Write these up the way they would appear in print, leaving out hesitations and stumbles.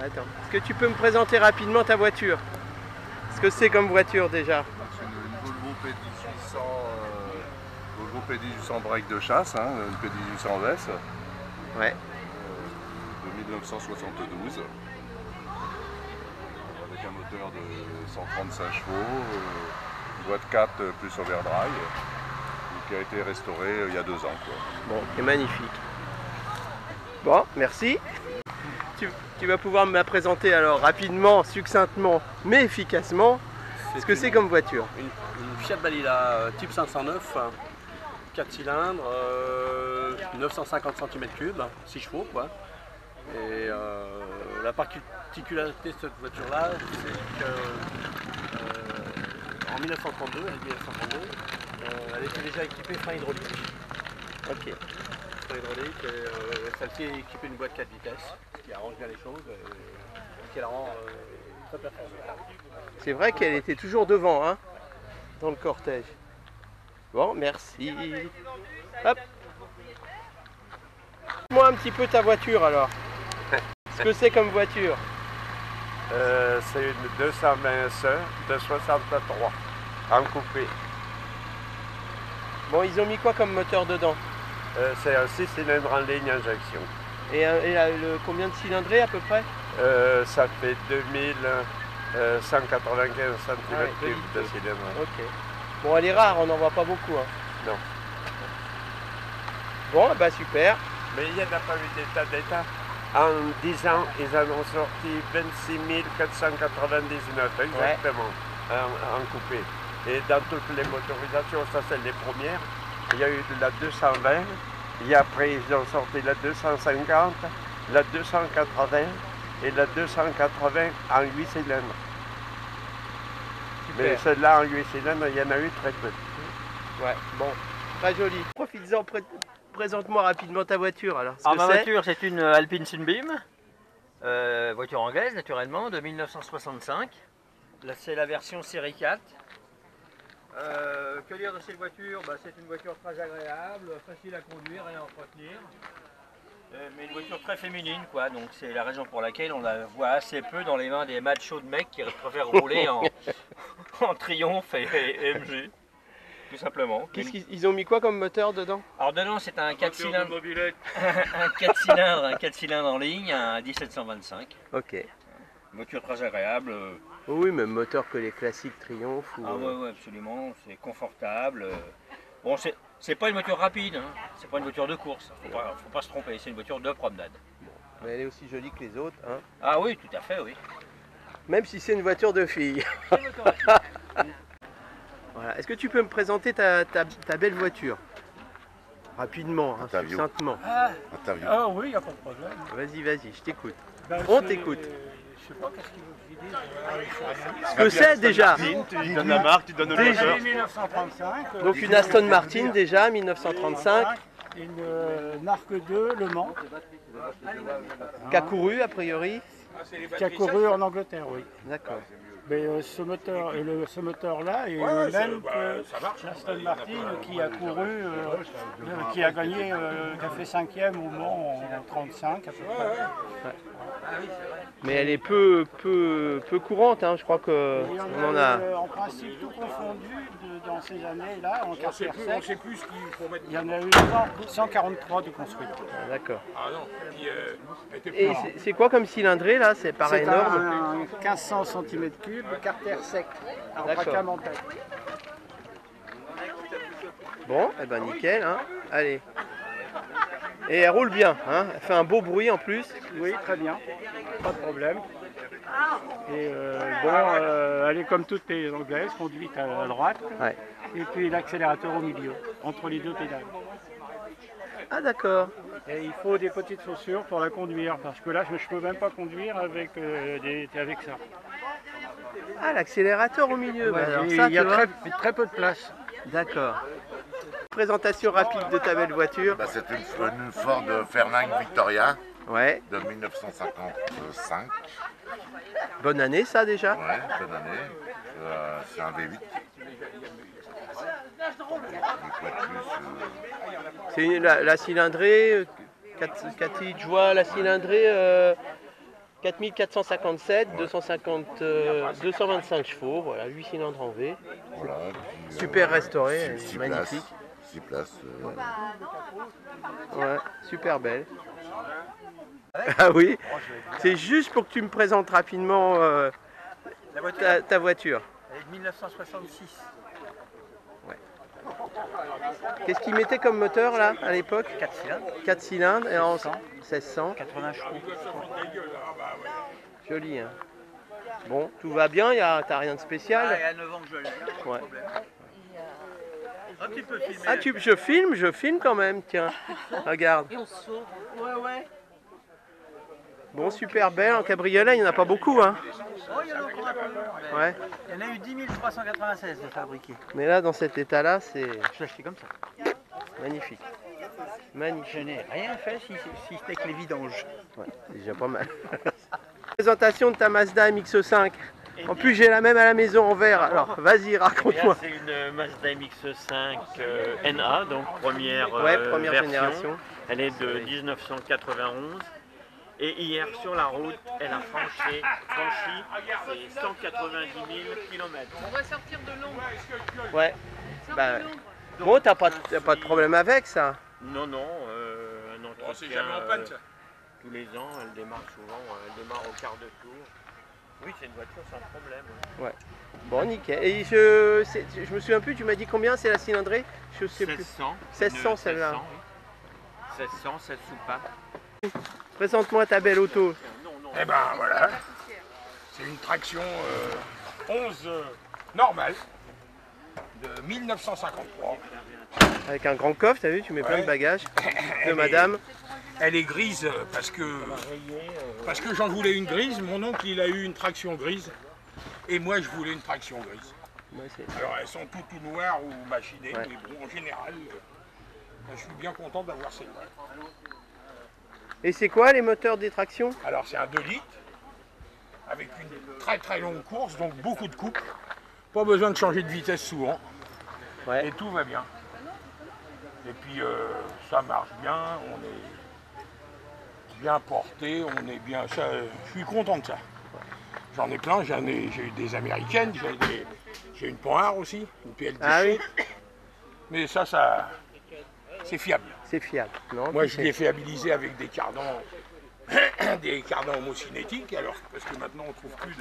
Attends, est-ce que tu peux me présenter rapidement ta voiture? Ce que c'est comme voiture déjà? C'est une Volvo P1800, Volvo P1800 break de chasse, hein, une P1800 S. Ouais. De 1972. Avec un moteur de 135 chevaux, boîte 4 plus overdrive, qui a été restauré il y a 2 ans. Quoi. Bon, c'est magnifique. Bon, merci. Tu vas pouvoir me la présenter alors rapidement, succinctement, mais efficacement. Ce que c'est comme voiture. Une Fiat Balila type 509, 4 cylindres, 950 cm3, 6 chevaux quoi. Et la particularité de cette voiture-là, c'est qu'en 1932, elle était déjà équipée frein hydraulique. Ok. Frein hydraulique, et celle-ci est équipée d'une boîte 4 vitesses, ce qui arrange bien les choses et qui la rend très performante. C'est vrai qu'elle était toujours devant, hein, dans le cortège. Bon, merci. Hop. Dis-moi un petit peu ta voiture alors. Ce que c'est comme voiture. C'est une 220 SE de 63 en coupé. Bon, ils ont mis quoi comme moteur dedans? C'est un 6 cylindres en ligne injection. Et combien de cylindrées à peu près? Ça fait 2195 cm3 de cylindre. Ok. Bon, elle est rare, on n'en voit pas beaucoup. Hein. Non. Bon, bah super. Mais il n'y en a pas eu d'état. En 10 ans, ils en ont sorti 26 499, exactement, en coupé. Et dans toutes les motorisations, ça c'est les premières. Il y a eu de la 220, et après ils ont sorti la 250, la 280 et la 280 en 8 cylindres. Super. Mais celle-là en 8 cylindres, il y en a eu très peu. Ouais, bon, très joli. Profites-en, présente-moi rapidement ta voiture alors. Alors ma voiture, c'est une Alpine Sunbeam, voiture anglaise naturellement, de 1965. Là c'est la version série 4. Que dire de cette voiture? C'est une voiture très agréable, facile à conduire et à entretenir. Mais une voiture très féminine quoi, donc c'est la raison pour laquelle on la voit assez peu dans les mains des machos de mecs qui préfèrent rouler en Triumph et MG. Tout simplement. Ils ont mis quoi comme moteur dedans? Alors dedans c'est un 4 cylindres. Un 4 cylindres en ligne, un 1725. Ok. Une voiture très agréable. Oui, même moteur que les classiques Triumph. Ou... Ah ouais, absolument, c'est confortable. Bon, c'est pas une voiture rapide, hein. C'est pas une voiture de course, faut pas se tromper, c'est une voiture de promenade. Mais elle est aussi jolie que les autres. Hein. Ah oui, tout à fait, oui. Même si c'est une voiture de fille. Voilà. Est-ce que tu peux me présenter ta belle voiture? Rapidement, hein, succinctement. Ah oui, il n'y a pas de problème. Vas-y, je t'écoute. Ben, On t'écoute. Je sais pas qu'est-ce qu'il veut dire. Ce que c'est déjà. Tu donnes la marque, tu donnes le moteur. 1935. Donc une Aston Martin déjà, 1935. Une Marque 2, Le Mans, Qui a couru a priori. qui a couru en Angleterre, oui. D'accord. Mais ce moteur-là est le même que l'Aston Martin qui a couru, qui a gagné, qui a fait 5e au Mans en 35 à peu près. Ouais. Mais elle est peu courante, hein. Je crois que Il y on en a. en principe tout confondu dans ces années-là, en carter sec. On ne sait plus ce qu'il faut mettre. Il y en a eu 143 de construits. D'accord. Ah non, qui était plus. Et c'est quoi comme cylindrée là? C'est pas C'est énorme. un 1500 cm3 carter sec, en D'accord. braquamental. Bon, et ben nickel, hein. Allez. Et elle roule bien, hein. Elle fait un beau bruit en plus. Oui, très bien, pas de problème. Et elle est comme toutes les anglaises, conduite à droite, Ouais. et puis l'accélérateur au milieu, entre les deux pédales. Ah d'accord. Et il faut des petites chaussures pour la conduire, parce que là je ne peux même pas conduire avec ça. Ah, l'accélérateur au milieu. Ouais, Bah, alors il ça, y a tu vois. très peu de place. D'accord. Présentation rapide de ta belle voiture. C'est une Ford Fairlane Victoria Ouais. de 1955. Bonne année ça déjà. Ouais, bonne année. C'est un V8. C'est la cylindrée. 4 litres, je vois la cylindrée 4457, 225 chevaux, voilà, 8 cylindres en V. Voilà, puis, Super restauré, six magnifique. Places, 6 places. Ouais, super belle. Ah oui, c'est juste pour que tu me présentes rapidement La voiture, ta voiture. elle est de 1966. Qu'est-ce qu'il mettait comme moteur là à l'époque? 4 cylindres, 4 cylindres et en 1600. 1600. 80 chevaux. Joli hein. Bon, tout va bien, t'as rien de Ah, spécial? il y a 9 ans que je l'ai, pas de Ouais. problème. Un petit peu filmé. Ah je filme quand même, tiens. Regarde. Et on se sauve. Ouais. Bon, super belle, en cabriolet, il n'y en a pas beaucoup hein. Oh, il y en a encore un peu. mais Ouais. Il y en a eu 10 396 de fabriqués. Mais là, dans cet état-là, c'est Je l'ai acheté comme ça. magnifique. Je Magnifique. n'ai rien fait si c'était que les vidanges. Ouais, c'est déjà pas mal. Présentation de ta Mazda MX-5. En plus, j'ai la même à la maison en vert. Alors, vas-y, raconte-moi. C'est une Mazda MX-5 NA, donc première, Ouais, première version. génération. Elle est de 1991. Et hier sur la route, elle a franchi les 190 000 km. On va sortir de l'ombre. Ouais. Sors Bah, de l'ombre. bon, t'as pas de problème avec ça. Non, un entretien. C'est jamais en panne, ça. Tous les ans, elle démarre souvent, elle démarre au quart de tour. Oui, c'est une voiture sans problème. Bon, nickel. Et je me souviens plus, tu m'as dit combien c'est la cylindrée? Je sais plus. 1600. 1600 celle-là. 1600, 16 soupapes. Présente-moi ta belle auto. Eh ben voilà, c'est une traction 11 normale de 1953. Avec un grand coffre, t'as vu, tu mets plein de Ouais. bagages de madame. Elle est grise parce que j'en voulais une grise. Mon oncle il a eu une traction grise et moi je voulais une traction grise. Ouais, c'est- Alors elles sont toutes noires ou machinées, Ouais. mais bon en général, je suis bien content d'avoir celle-là. Et c'est quoi les moteurs des tractions? Alors c'est un 2 litres avec une très très longue course, donc beaucoup de coupes. Pas besoin de changer de vitesse souvent Ouais. et tout va bien. Et puis ça marche bien, on est bien porté, on est bien. Je suis content de ça. J'en ai plein, j'ai eu des américaines, j'ai une Panhard aussi, une PL17. Ah oui, Mais ça c'est fiable. c'est fiable. Non, Moi, puis je c'est- l'ai fiabilisé avec des cardans, homocinétiques, alors parce que maintenant on ne trouve plus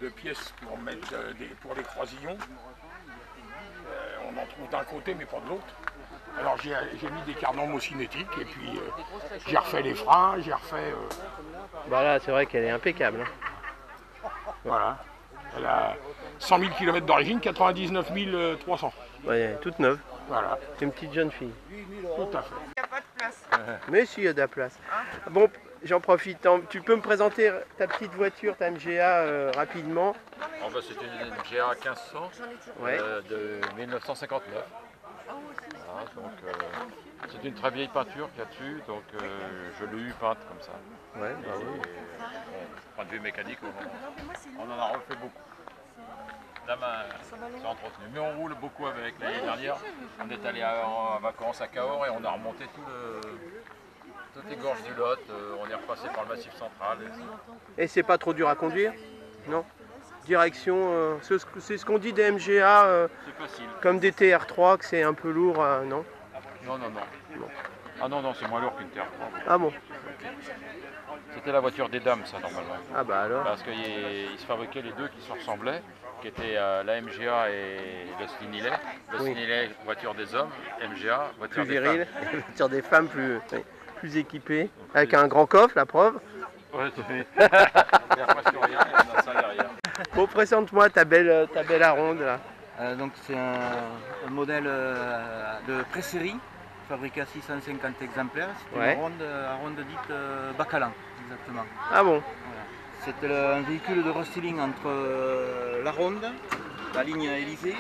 de pièces pour mettre pour les croisillons. On en trouve d'un côté, mais pas de l'autre. Alors j'ai mis des cardans homocinétiques et puis j'ai refait les freins, j'ai refait. Bah là, c'est vrai qu'elle est impeccable. hein. Voilà. Elle a 100 000 km d'origine, 99 300. Ouais, toute neuve. Voilà, C'est une petite jeune fille. tout à fait. Mais si, il y a de la place. Bon, j'en profite. Tu peux me présenter ta petite voiture, ta MGA, rapidement? C'est une GA 1500 Ouais. de 1959. Voilà, donc, c'est une très vieille peinture qu'il y a dessus, donc je l'ai eu peinte comme ça. Ouais, bah oui. Et, point de vue mécanique, on en a refait beaucoup. La main, c'est entretenu. Mais on roule beaucoup avec. L'année dernière, on est allé en vacances à Cahors et on a remonté toutes les gorges du Lot. On est repassé par le Massif central. Et c'est pas trop dur à conduire? Non. Direction, c'est ce qu'on dit des MGA, C'est facile. comme des TR3, que c'est un peu lourd, non? Non. Ah non, c'est moins lourd qu'une Terre. Ah bon? C'était la voiture des dames, ça, normalement. Ah bah alors? Parce qu'il se fabriquaient les deux qui se ressemblaient, qui étaient la MGA et le Slinillet. Le Oui. Slinillet, voiture des hommes, MGA, voiture Plus des viril, femmes. la voiture des femmes plus équipée, avec un grand coffre, la preuve. Ouais, il n'y a presque rien, il y en a ça derrière. Bon, présente-moi ta belle Aronde là. Donc c'est un modèle de pré-série, fabriqué à 650 exemplaires. C'est Ouais. une ronde dite Bacalan, exactement. Ah bon? C'est un véhicule de restyling entre la ronde, la ligne Élysée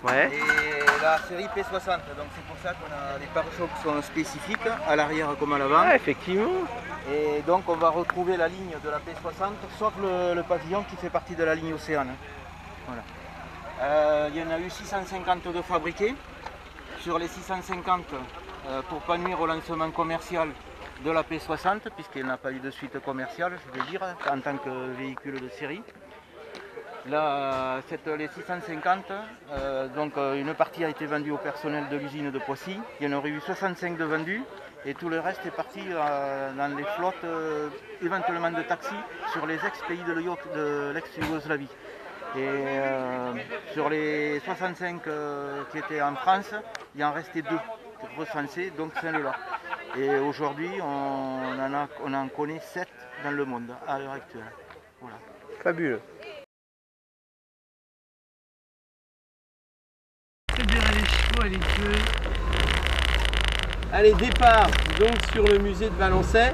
Ouais. et la série P60. Donc c'est pour ça qu'on a des pare-chocs qui sont spécifiques, à l'arrière comme à l'avant. Ah, effectivement. Et donc on va retrouver la ligne de la P60, sauf le pavillon qui fait partie de la ligne Océane. Voilà. Il y en a eu 650 de fabriqués. Sur les 650, pour pas nuire au lancement commercial, de la P60, puisqu'il n'a pas eu de suite commerciale, je veux dire, en tant que véhicule de série. Là, les 650, donc une partie a été vendue au personnel de l'usine de Poissy. Il y en aurait eu 65 de vendus et tout le reste est parti dans les flottes éventuellement de taxis sur les ex-pays de l'ex-Yougoslavie. Et sur les 65 qui étaient en France, il en restait 2 recensés, donc celle-là. Et aujourd'hui, on en connaît 7 dans le monde à l'heure actuelle. Voilà. Fabuleux. Allez, départ donc sur le musée de Valençay.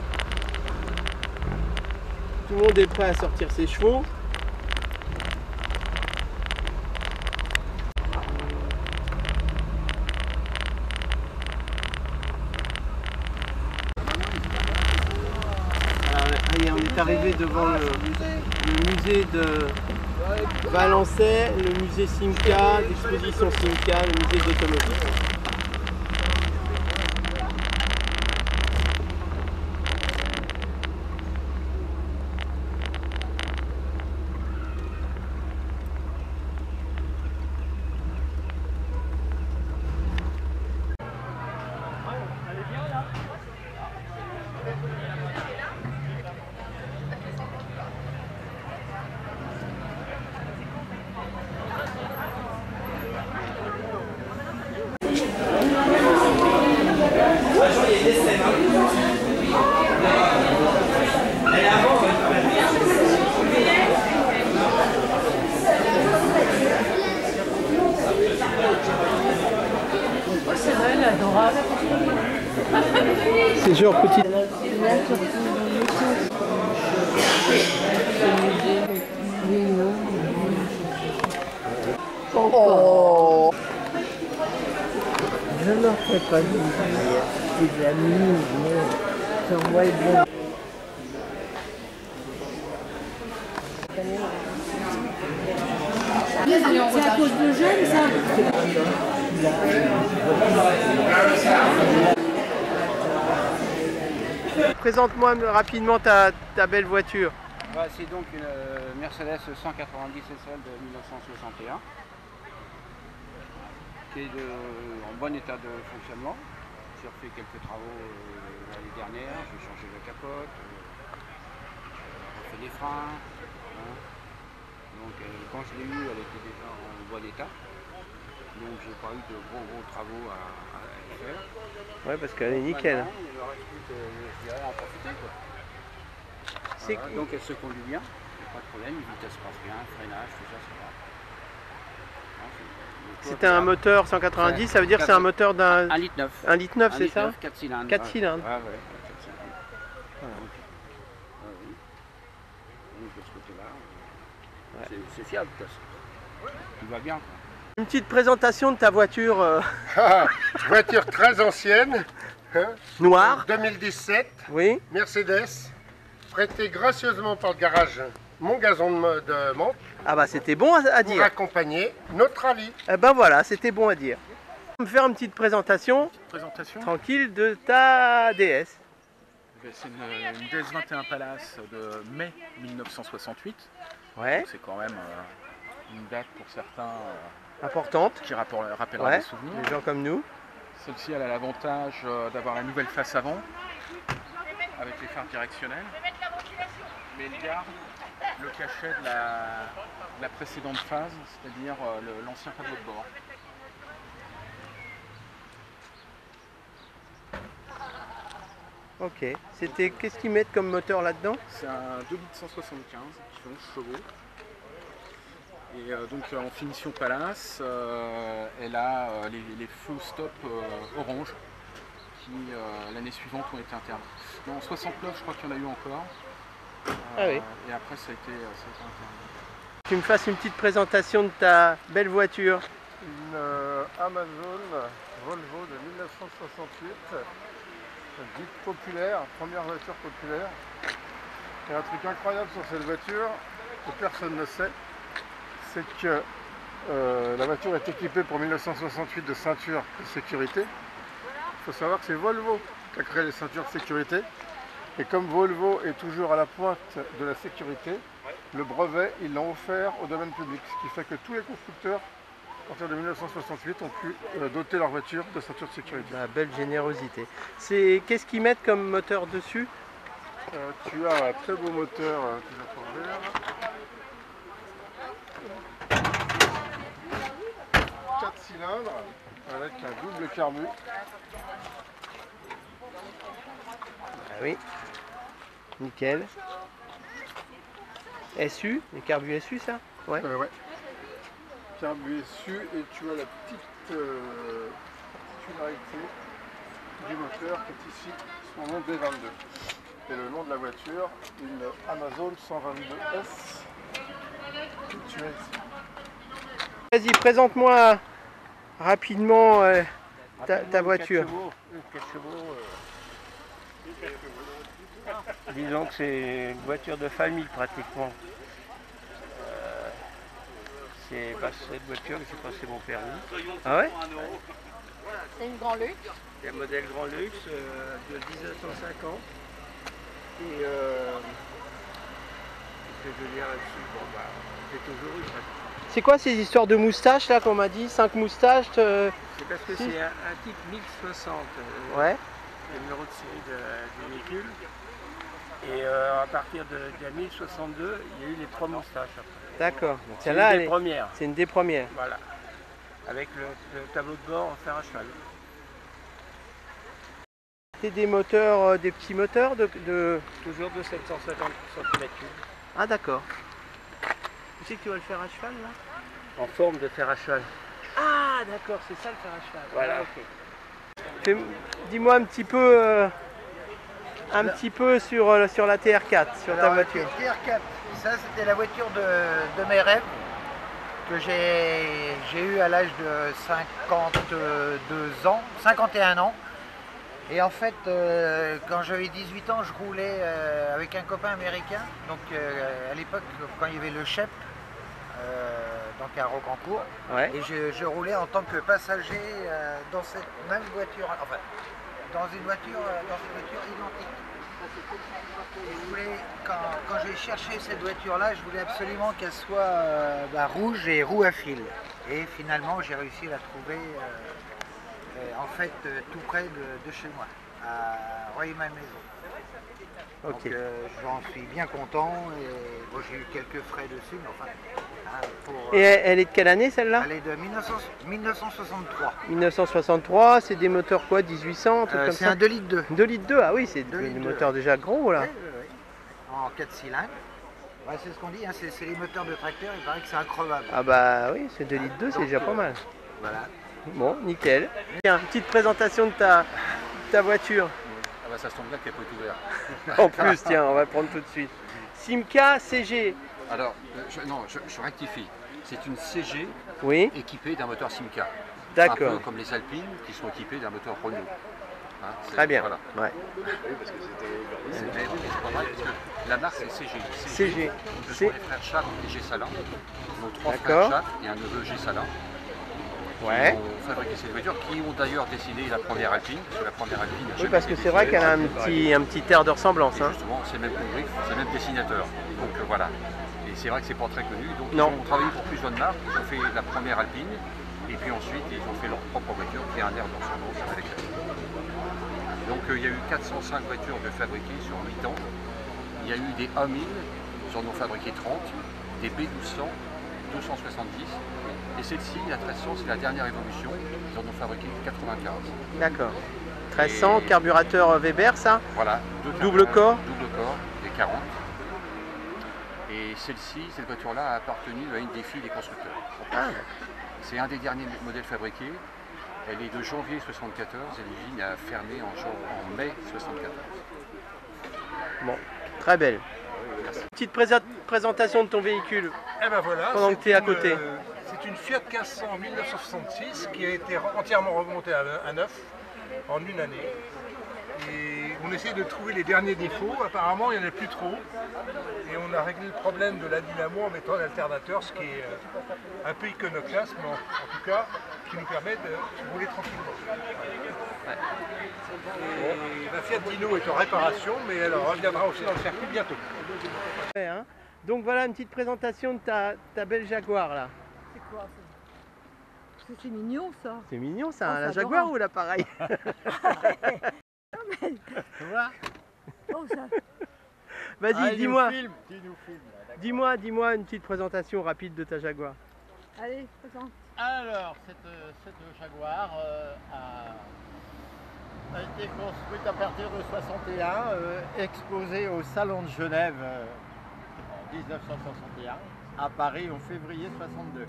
Tout le monde est prêt à sortir ses chevaux. Alors, on est arrivé devant le musée de Valençay, le musée Simca, l'exposition Simca, le musée d'automobile. C'est genre petite. Oh. Je ne leur fais pas dire, c'est de la mine, mais ça va être bon. C'est à cause de jeunes, ça. Présente-moi rapidement ta belle voiture. C'est donc une Mercedes 190 SL de 1961 qui est en bon état de fonctionnement. J'ai refait quelques travaux l'année dernière, j'ai changé la capote, refait les freins. Hein. Donc quand je l'ai eue, elle était déjà en bon état. Donc j'ai pas eu de gros travaux à faire. Ouais, parce qu'elle est nickel. Maintenant, il ne reste plus que à en profiter, quoi. Voilà, donc elle se conduit bien, il n'y a pas de problème, vitesse passe bien, freinage, tout ça, c'est pas. C'était un moteur 190, ça veut dire que c'est un moteur d'un 1,9 litre. 1,9 litre, c'est ça? 4 cylindres. 4 cylindres. Ouais, 4 cylindres. Voilà. Donc de ce côté-là, c'est fiable, quoi. Il va bien, quoi. Une petite présentation de ta voiture. Voiture très ancienne. Hein, noire. 2017. Oui. Mercedes. Prêtée gracieusement par le garage Mon Gazon de Mantes. Ah bah c'était bon à dire. Pour accompagner notre rallye. Eh ben voilà, c'était bon à dire. On va me faire une petite présentation. Tranquille de ta DS. C'est une DS21 Palace de mai 1968. Ouais. C'est quand même une date pour certains importante. Qui rappellera des souvenirs. Des gens comme nous. Celle-ci elle a l'avantage d'avoir la nouvelle face avant avec les phares directionnels. Mais elle garde le cachet de la précédente phase, c'est-à-dire l'ancien tableau de bord. Ok. C'était qu'est-ce qu'ils mettent comme moteur là-dedans? C'est un 2 litres 175 qui fait 11 chevaux. Et donc en finition Palace, elle a les feux stop orange qui l'année suivante ont été interdits. En 69 je crois qu'il y en a eu encore. Ah oui. Et après ça a été interdit. Tu me fasses une petite présentation de ta belle voiture. Une Amazon Volvo de 1968, dite populaire, première voiture populaire. Et un truc incroyable sur cette voiture que personne ne sait, c'est que la voiture est équipée pour 1968 de ceinture de sécurité. Il faut savoir que c'est Volvo qui a créé les ceintures de sécurité. Et comme Volvo est toujours à la pointe de la sécurité, le brevet, ils l'ont offert au domaine public. Ce qui fait que tous les constructeurs, à partir de 1968, ont pu doter leur voiture de ceintures de sécurité. La belle générosité. Qu'est-ce qu'ils mettent comme moteur dessus? Tu as un très beau moteur que je peux ouvrir. 4 cylindres avec un double carbu. Ah oui, nickel. SU, les carbus SU ça? Ouais. Ouais. Carbu SU et tu as la petite particularité du moteur qui est ici, son nom D22. Et le nom de la voiture, une Amazon 122S que tu as ici. Vas-y, présente-moi rapidement ta voiture. 4 chevaux. Disons que c'est une voiture de famille pratiquement. C'est pas cette voiture que j'ai passé mon permis. Ah ouais? C'est une Grand Luxe. C'est un modèle Grand Luxe de 1950. Et qu'est-ce que je veux dire là-dessus? Bon bah, j'ai toujours eu ça. C'est quoi ces histoires de moustaches là qu'on m'a dit? 5 moustaches C'est parce que c'est un type 1060. Ouais. Le numéro de série du véhicule. Et à partir de 1062, il y a eu les 3 moustaches après. D'accord. C'est une des premières. C'est une des premières. Voilà. Avec le tableau de bord en fer à cheval. C'est des moteurs, des petits moteurs de... Toujours de 750 cm3. Ah d'accord. Tu sais que tu vas le faire à cheval là? En forme de fer à cheval. Ah d'accord, c'est ça le fer à cheval. Voilà. Ok. Dis-moi un petit peu sur la TR4, sur ta voiture. TR4, ça c'était la voiture de mes rêves que j'ai eu à l'âge de 51 ans. Et en fait, quand j'avais 18 ans, je roulais avec un copain américain. Donc à l'époque, quand il y avait le Shep, donc à Rocancourt, ouais. Et je roulais en tant que passager dans cette même voiture, enfin dans une voiture identique. Et je voulais, quand j'ai cherché cette voiture-là, je voulais absolument qu'elle soit rouge et roue à fil. Et finalement, j'ai réussi à la trouver en fait tout près de chez moi, à Rueil-Malmaison. Okay. Donc j'en suis bien content et bon, j'ai eu quelques frais dessus, mais enfin... Et elle est de quelle année celle-là? Elle est de 1963. 1963, c'est des moteurs quoi? 1800, truc comme ça? C'est un 2 litres 2. 2 litres 2, ah oui, c'est des moteurs déjà gros là. Oui, oui, oui. En 4 cylindres. Ouais, c'est ce qu'on dit, hein, c'est les moteurs de tracteur, il paraît que c'est increvable. Ah bah oui, c'est 2 litres 2, c'est déjà pas mal. Voilà. Bon, nickel. Tiens, petite présentation de ta voiture. Ah bah ça se tombe bien qu'elle peut être ouverte. En plus, tiens, on va le prendre tout de suite. Simca CG. Alors, je rectifie. C'est une CG équipée d'un moteur Simca. D'accord. Un peu comme les Alpines qui sont équipées d'un moteur Renault. Hein, très bien. Voilà. Ouais. Oui, parce que c'est pas mal, parce que la marque c'est CG. CG. Ce sont les frères Chappe et Gessalin. Nos 3 frères Chappe et un neveu Gessalin. Ouais. Qui ont fabriqué ces voitures, qui ont d'ailleurs dessiné la première Alpine, parce que la première Alpine... Oui, parce que c'est vrai qu'elle a un petit air de ressemblance. Hein. Justement, c'est le même congrès, c'est le même dessinateur. Donc voilà. Et c'est vrai que c'est pas très connu. Donc non. Ils ont travaillé pour plusieurs marques, ils ont fait la première Alpine, et puis ensuite ils ont fait leur propre voiture, qui a un air de ressemblance avec elle. Donc il y a eu 405 voitures de fabriquées sur 8 ans. Il y a eu des A1000, ils en ont fabriqué 30, des B1200, 270. Et celle-ci, la 1300, c'est la dernière évolution. Ils en ont fabriqué 95. D'accord. 1300, carburateur Weber, ça? Voilà. Double corps? Double corps, des 40. Et celle-ci, cette voiture-là a appartenu à une des filles des constructeurs. Ah. C'est un des derniers modèles fabriqués. Elle est de janvier 74 et l'usine a fermé en mai 74. Bon, très belle. Petite présentation de ton véhicule. Eh ben voilà, pendant que tu es à côté. C'est une Fiat 500 1966 qui a été entièrement remontée à neuf en une année. Et on essaie de trouver les derniers défauts. Apparemment, il n'y en a plus trop. Et on a réglé le problème de la dynamo en mettant un alternateur, ce qui est un peu iconoclaste, mais en tout cas, qui nous permet de rouler tranquillement. Et la Fiat Dino est en réparation, mais elle reviendra aussi dans le circuit bientôt. Ouais, hein. Donc voilà une petite présentation de ta belle Jaguar là. C'est quoi ça? C'est mignon ça. C'est mignon ça, Oh, hein, la c'est Jaguar adorable. ou l'appareil? Tu vois? Oh, ça... Vas-y, dis-moi. Dis-moi Dis-moi une petite présentation rapide de ta Jaguar. Allez, présente. Alors, cette Jaguar a été construite à partir de 61, exposée au Salon de Genève en 1961, à Paris en février 62.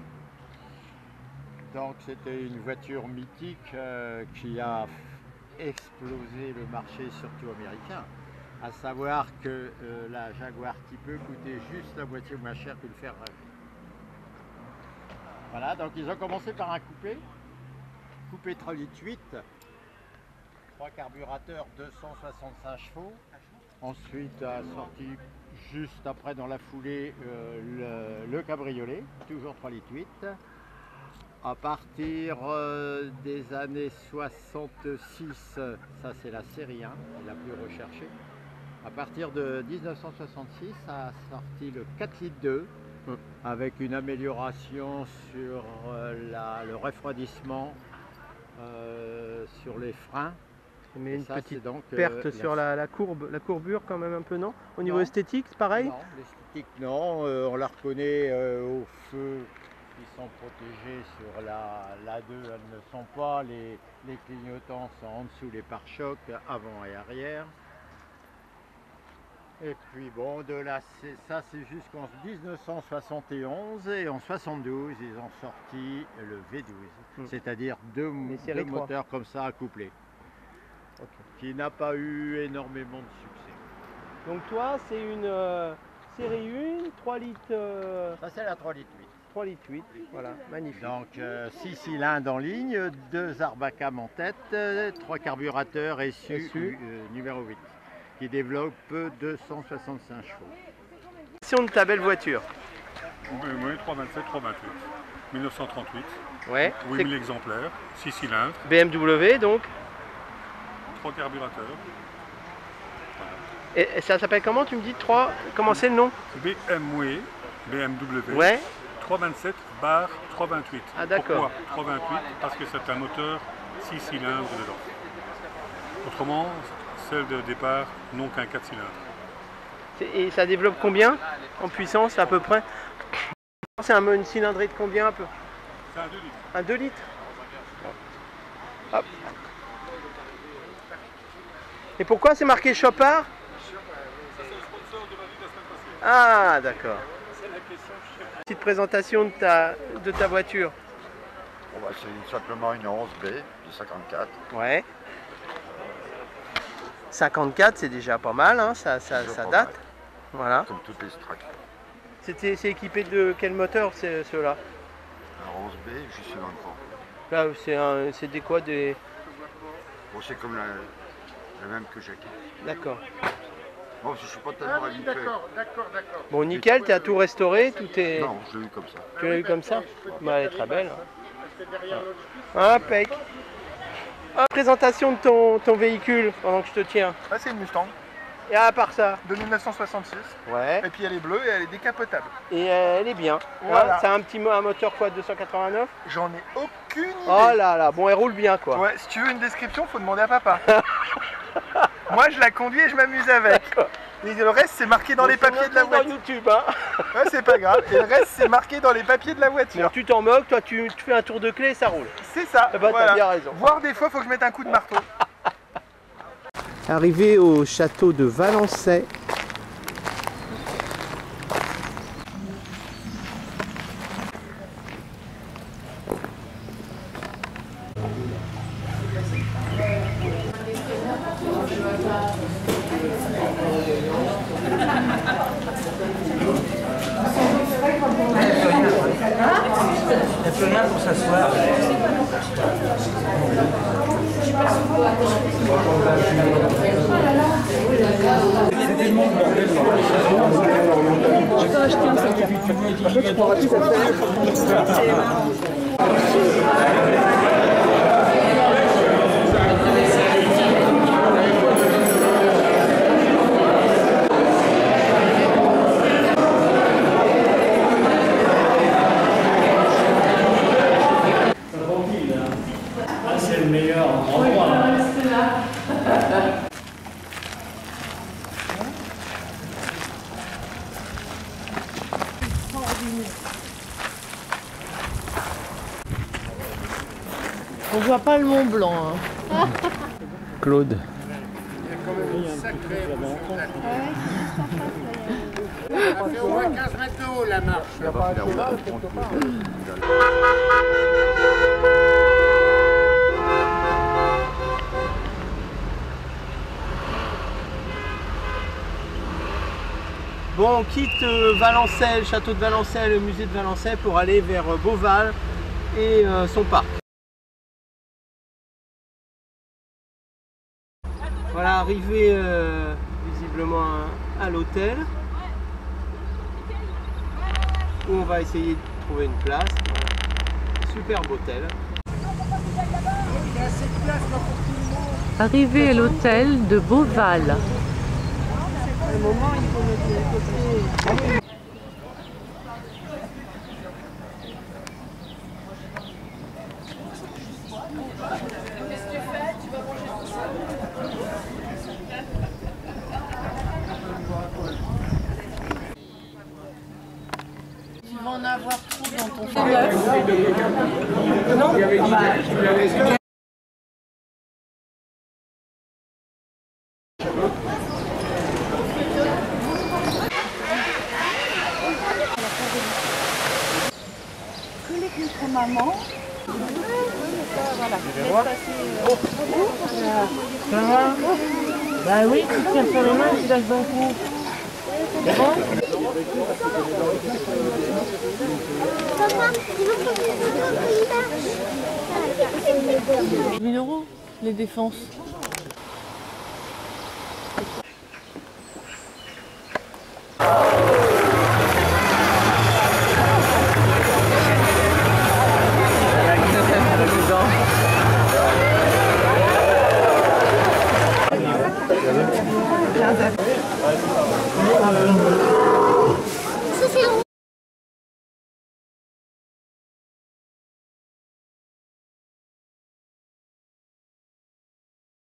Donc c'était une voiture mythique qui a explosé le marché surtout américain. À savoir que la Jaguar Type E coûtait juste la moitié moins cher qu'une Ferrari. Voilà, donc ils ont commencé par un coupé 3 litres 8, 3 carburateurs, 265 chevaux. Ensuite a sorti juste après dans la foulée le cabriolet, toujours 3 litres 8. À partir des années 66, ça c'est la série 1, la plus recherchée. À partir de 1966, ça a sorti le 4 litres 2 avec une amélioration sur le refroidissement, sur les freins. Mais une ça, petite donc, perte sur la courbure quand même un peu, non? Au niveau esthétique, c'est pareil? Non, l'esthétique non, on la reconnaît au feu. Ils sont protégés sur la 2, elles ne sont pas, les clignotants sont en dessous les pare-chocs avant et arrière. Et puis bon, de là, ça c'est jusqu'en 1971 et en 72 ils ont sorti le V12, c'est-à-dire deux moteurs comme ça accouplés, qui n'a pas eu énormément de succès. Donc toi c'est une série 1, 3 litres... Ça c'est la 3 litres 8. 3 litres 8, voilà, magnifique. Donc 6 cylindres en ligne, 2 Arbacam en tête, 3 carburateurs SU numéro 8, qui développe 265 chevaux. De ta belle voiture. BMW 327, 328, 1938, ouais, 8000 exemplaires, 6 cylindres. BMW donc. 3 carburateurs. Voilà. Et ça s'appelle comment, tu me dis 3, comment c'est le nom? BMW ouais. 327 328. Ah d'accord. Pourquoi 328? Parce que c'est un moteur 6 cylindres dedans. Autrement, celles de départ n'ont qu'un 4 cylindres. Et ça développe combien en puissance à peu près? C'est une cylindrée de combien un peu? C'est un 2 litres. Un 2 litres. Hop. Et pourquoi c'est marqué Chopard? Ah d'accord. Petite présentation de ta voiture. Bon, bah, c'est simplement une 11B de 54. Ouais. 54 c'est déjà pas mal, hein, ça date. Mal. Voilà. Comme toutes les Strack. C'est équipé de quel moteur ceux-là? Un 11B, je suis dans le fond. Là c'est des quoi des... Bon, c'est comme la même que Jackie. D'accord. Bon, je suis pas tellement habitué. D'accord. Bon, nickel, tu as tout restauré, tout est... Non, je l'ai eu comme ça. Tu l'as eu comme ça? Bah, elle est très belle. Impec. Présentation de ton véhicule pendant que je te tiens. Ah, c'est une Mustang. Et à part ça? De 1966. Ouais. Et puis elle est bleue et elle est décapotable. Et elle est bien. Voilà. C'est un moteur quoi, 289? J'en ai aucune idée. Oh là là, bon, elle roule bien quoi. Ouais, si tu veux une description, faut demander à papa. Moi, je la conduis et je m'amuse avec. Et le reste, c'est marqué dans les papiers de la voiture. Dans YouTube, hein. Ouais, c'est pas grave. Et le reste, c'est marqué dans les papiers de la voiture. Bon, tu t'en moques, toi, tu fais un tour de clé et ça roule. C'est ça. Bah, voilà. T'as bien raison. Voire des fois, faut que je mette un coup de marteau. Arrivé au château de Valençay. Il n'y a plus rien pour s'asseoir. C'est tellement de bordel dans la salle. Je peux acheter un sac. En fait, je pourrais tout à faire. C'est le meilleur endroit. On voit pas le Mont Blanc. Hein. Claude. Ça fait au moins 15 mètres de haut la marche. Bon, on quitte Valençay, château de Valençay, le musée de Valençay pour aller vers Beauval et son parc. Voilà, arrivé visiblement à l'hôtel où on va essayer de trouver une place. Voilà. Superbe hôtel. Arrivé à l'hôtel de Beauval. À un moment, il faut mettre les côtés. Tu vas en avoir trop dans ton film. Maman. Voilà. Ça va? Bah oui, tu te tiens sur les mains, tu lâches d'un coup. C'est bon? 1000 € les défenses. Ça c'est long.